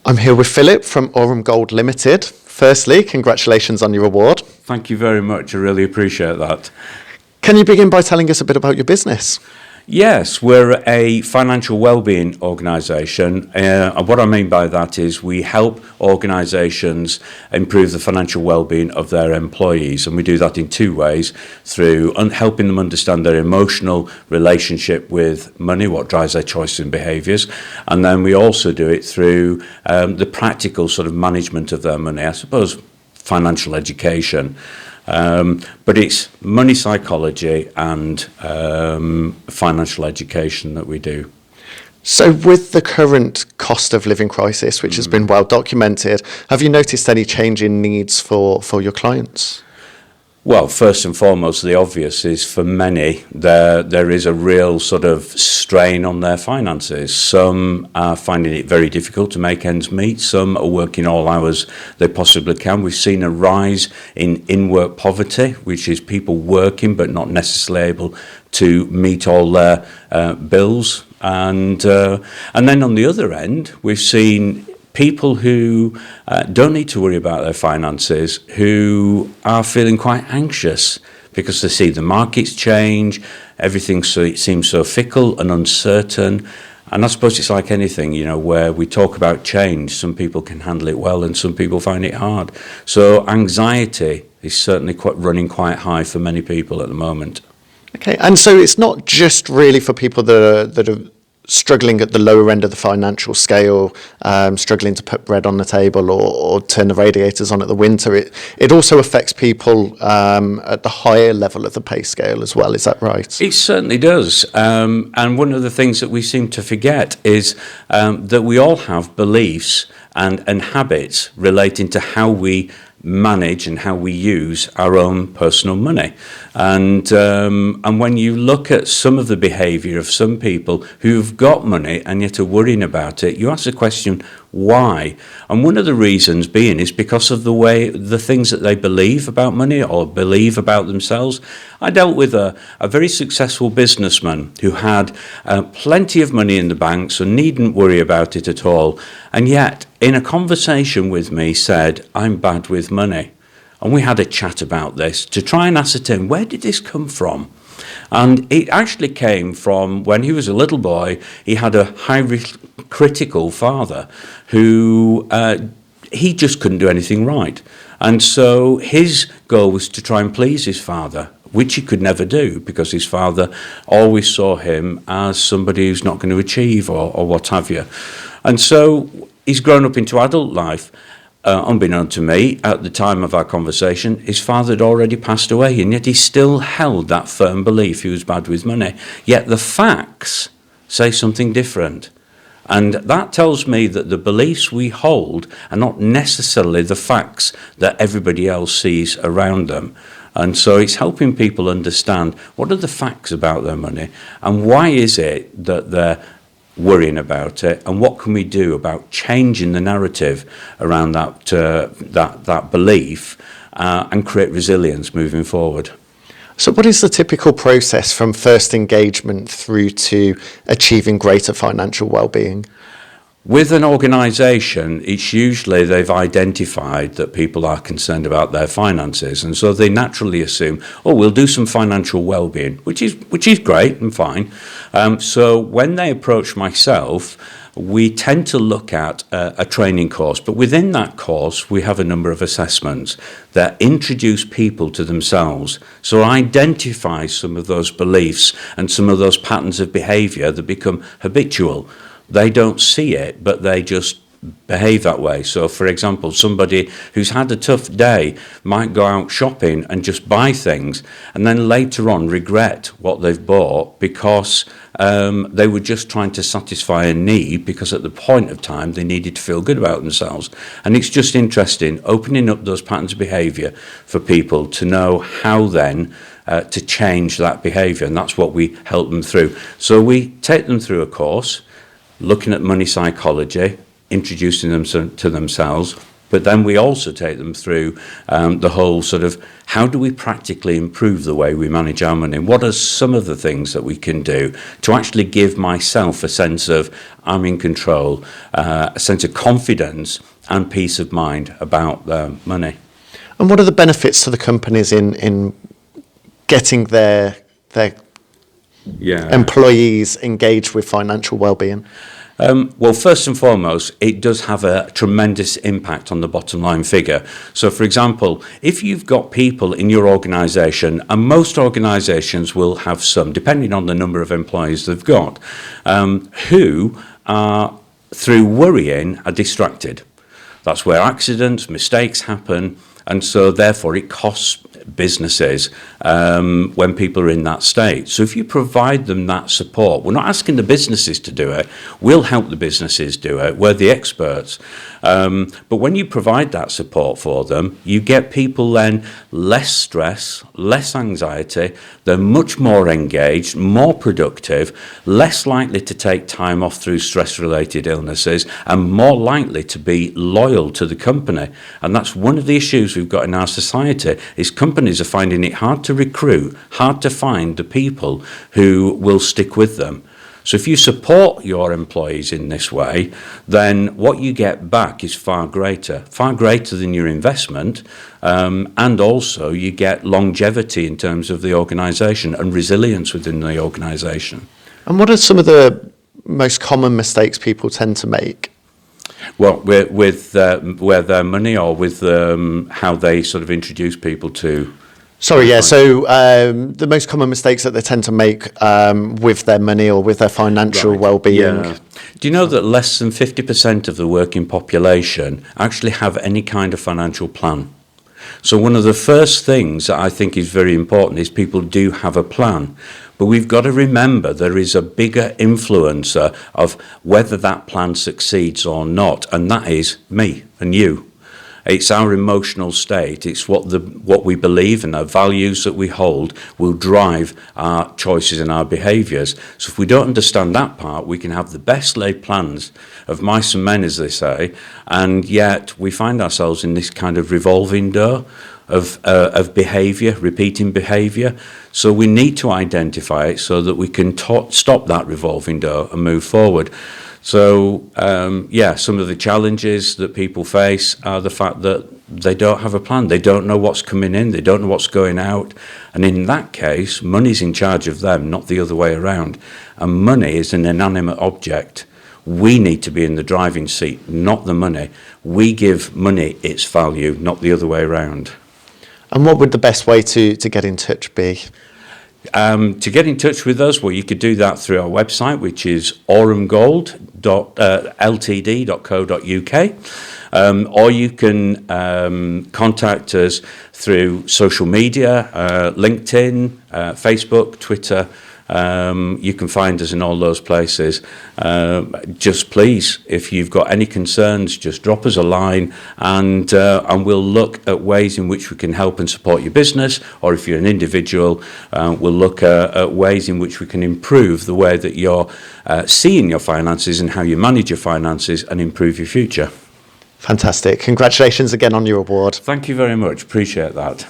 I'm here with Philip from Aurum Gold Limited. Firstly, congratulations on your award. Thank you very much. I really appreciate that. Can you begin by telling us a bit about your business? Yes, we're a financial wellbeing organisation. What I mean by that is we help organisations improve the financial wellbeing of their employees, and we do that in two ways: through helping them understand their emotional relationship with money, what drives their choices and behaviours, and then we also do it through the practical sort of management of their money, I suppose financial education. But it's money psychology and financial education that we do. So with the current cost of living crisis, which has been well documented, have you noticed any change in needs for your clients? Well, first and foremost, the obvious is for many, there is a real sort of strain on their finances. Some are finding it very difficult to make ends meet. Some are working all hours they possibly can. We've seen a rise in in-work poverty, which is people working but not necessarily able to meet all their bills. And then on the other end, we've seen people who don't need to worry about their finances, who are feeling quite anxious because they see the markets change, everything seems so fickle and uncertain. And I suppose it's like anything, where we talk about change, some people can handle it well and some people find it hard. So anxiety is certainly running quite high for many people at the moment. Okay, and so it's not just really for people that are struggling at the lower end of the financial scale, struggling to put bread on the table or turn the radiators on at the winter. It also affects people at the higher level of the pay scale as well. Is that right? It certainly does. And one of the things that we seem to forget is that we all have beliefs and habits relating to how we manage and how we use our own personal money. And when you look at some of the behaviour of some people who've got money and yet are worrying about it, you ask the question, why? And one of the reasons being is because of the things that they believe about money or believe about themselves. I dealt with a very successful businessman who had plenty of money in the bank, so needn't worry about it at all. And yet, in a conversation with me, said, "I'm bad with money." And we had a chat about this to try and ascertain, where did this come from? And it actually came from when he was a little boy. He had a highly critical father who he just couldn't do anything right. And so his goal was to try and please his father, which he could never do because his father always saw him as somebody who's not going to achieve or what have you. And so he's grown up into adult life. Unbeknown to me, at the time of our conversation, his father had already passed away, and yet he still held that firm belief he was bad with money. Yet the facts say something different. And that tells me that the beliefs we hold are not necessarily the facts that everybody else sees around them. And so it's helping people understand what are the facts about their money and why is it that they're worrying about it, and what can we do about changing the narrative around that belief and create resilience moving forward. So what is the typical process from first engagement through to achieving greater financial well-being? With an organisation, it's usually they've identified that people are concerned about their finances, and so they naturally assume, we'll do some financial well-being, which is great and fine. So when they approach myself, we tend to look at a training course, but within that course, we have a number of assessments that introduce people to themselves. So identify some of those beliefs and some of those patterns of behaviour that become habitual. They don't see it, but they just behave that way. So, for example, somebody who's had a tough day might go out shopping and just buy things and then later on regret what they've bought because they were just trying to satisfy a need because at the point of time they needed to feel good about themselves. And it's just interesting, opening up those patterns of behaviour for people to know how then to change that behaviour, and that's what we help them through. So we take them through a course, looking at money psychology, introducing them to themselves, But then we also take them through the whole sort of how do we practically improve the way we manage our money? What are some of the things that we can do to actually give myself a sense of I'm in control, a sense of confidence and peace of mind about money? And what are the benefits to the companies in getting their employees engaged with financial well-being? Well, first and foremost, it does have a tremendous impact on the bottom line figure. So, for example, if you've got people in your organisation, and most organisations will have some, depending on the number of employees they've got, who are, through worrying, are distracted. That's where accidents, mistakes happen, and so therefore it costs businesses when people are in that state. So if you provide them that support, we're not asking the businesses to do it, we'll help the businesses do it, we're the experts. But when you provide that support for them, you get people then less stress, less anxiety, they're much more engaged, more productive, less likely to take time off through stress-related illnesses, and more likely to be loyal to the company. And that's one of the issues we've got in our society, is companies are finding it hard to recruit, hard to find the people who will stick with them. So if you support your employees in this way, then what you get back is far greater than your investment, and also you get longevity in terms of the organisation and resilience within the organisation. And what are some of the most common mistakes people tend to make? Well, with their money, or with how they sort of introduce people to... Sorry, yeah. So the most common mistakes that they tend to make with their money or with their financial well-being. Yeah. Do you know that less than 50% of the working population actually have any kind of financial plan? So one of the first things that I think is very important is people do have a plan. But we've got to remember there is a bigger influencer of whether that plan succeeds or not, and that is me and you. It's our emotional state. It's what we believe and our values that we hold will drive our choices and our behaviours. So if we don't understand that part, we can have the best laid plans of mice and men, as they say, and yet we find ourselves in this kind of revolving door of behaviour, repeating behaviour. So we need to identify it so that we can stop that revolving door and move forward. So, some of the challenges that people face are the fact that they don't have a plan. They don't know what's coming in. They don't know what's going out. And in that case, money's in charge of them, not the other way around. And money is an inanimate object. We need to be in the driving seat, not the money. We give money its value, not the other way around. And what would the best way to get in touch be? To get in touch with us, well, you could do that through our website, which is orumgold.ltd.co.uk, or you can contact us through social media, LinkedIn, Facebook, Twitter. You can find us in all those places. Just please, if you've got any concerns, just drop us a line, and we'll look at ways in which we can help and support your business, or if you're an individual, we'll look at ways in which we can improve the way that you're seeing your finances and how you manage your finances and improve your future. Fantastic. Congratulations again on your award. Thank you very much. Appreciate that.